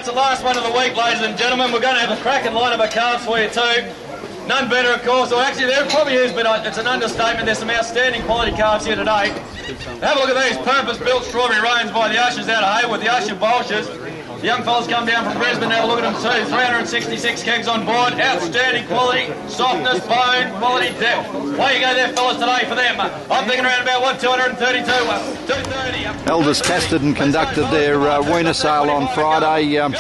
It's the last one of the week, ladies and gentlemen. We're going to have a cracking line of calves for you too. None better, of course, or actually there probably is, but it's an understatement. There's some outstanding quality calves here today. Have a look at these purpose-built strawberry roans by the ushers out of Haywood, the usher bolshers. The young fellas come down from Brisbane, have a look at them too. 366 kegs on board, outstanding quality, softness, bone, quality, depth. Way you go there, fellas, today for them. I'm thinking around about, 232, 230. Elders Casterton conducted their weaner sale on Friday, their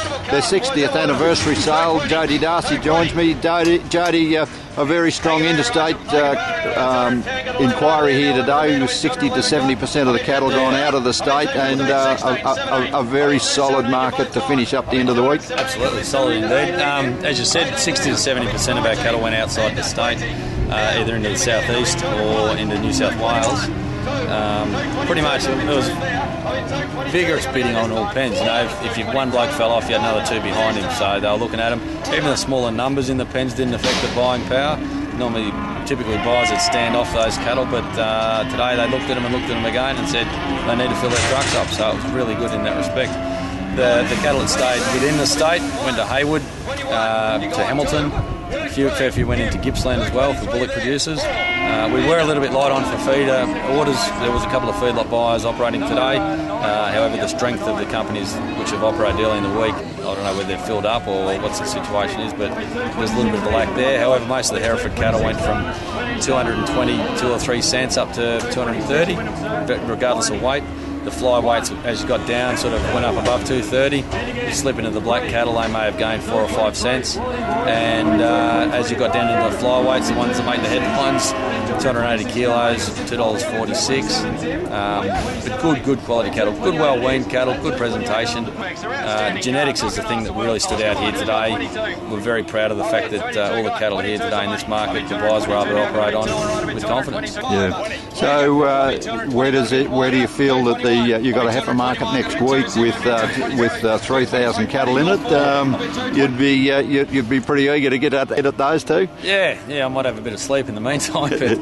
60th anniversary sale. Jody Darcy joins me. Jody, a very strong interstate inquiry here today, with 60 to 70% of the cattle gone out of the state, and a very solid market to finish up the end of the week. Absolutely solid indeed. As you said, 60 to 70% of our cattle went outside the state, either into the southeast or into New South Wales. Pretty much it was vigorous bidding on all pens. You know, if one bloke fell off, you had another two behind him, so they were looking at him. Even the smaller numbers in the pens didn't affect the buying power. Normally, typically buyers would stand off those cattle, but today they looked at them and looked at them again and said they need to fill their trucks up, so it was really good in that respect. The cattle that stayed within the state went to Haywood, to Hamilton. A fair few went into Gippsland as well for bullock producers. We were a little bit light on for feeder orders. There was a couple of feedlot buyers operating today. However, the strength of the companies which have operated early in the week, I don't know whether they're filled up or what the situation is, but there's a little bit of a lack there. However, most of the Hereford cattle went from 222 or 3 cents up to 230, regardless of weight. The fly weights, as you got down, sort of went up above 230. You slip into the black cattle, they may have gained 4 or 5 cents. And as you got down into the fly weights, the ones that make the headlines, 280 kilos, $2.46. But good quality cattle, good well-weaned cattle, good presentation. Genetics is the thing that really stood out here today. We're very proud of the fact that all the cattle here today in this market, the buyers were able to operate on with confidence. Yeah. So where do you feel that you've got a heifer market next week with 3,000 cattle in it? You'd be pretty eager to get at those two. Yeah, I might have a bit of sleep in the meantime, but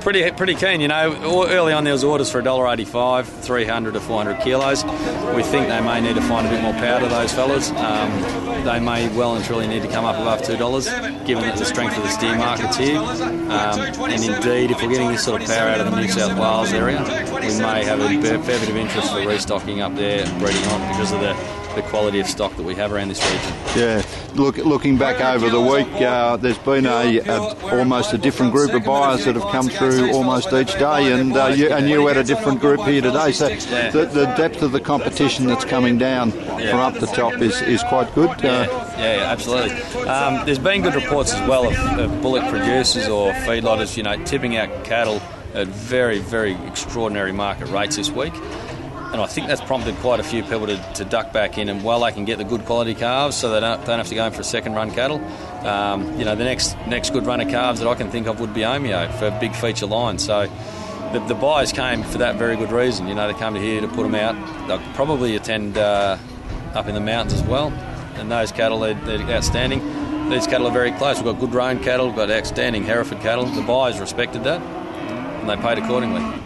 pretty keen. You know, early on there was orders for $1.85, 300 to 400 kilos. We think they may need to find a bit more power to those fellas. They may well and truly need to come up above $2, given that the strength of the steer market's here. And indeed, if we're getting this sort of power out of the New South Wales area, we may have a fair bit of interest for restocking up there and breeding on because of the quality of stock that we have around this region. Yeah, looking back over the week, there's been almost a different group of buyers that have come through almost each day, and you had a different group here today. So the depth of the competition that's coming down from up the top is quite good. Yeah, absolutely. There's been good reports as well of bullock producers or feedlotters, you know, tipping out cattle at very, very extraordinary market rates this week. And I think that's prompted quite a few people to duck back in, and while they can get the good quality calves, so they don't have to go in for a second run cattle. You know, the next good run of calves that I can think of would be Omeo for a big feature line. So the buyers came for that very good reason. You know, they came to here to put them out. They'll probably attend up in the mountains as well. And those cattle, they're outstanding. These cattle are very close. We've got good roan cattle, we've got outstanding Hereford cattle. The buyers respected that, and they paid accordingly.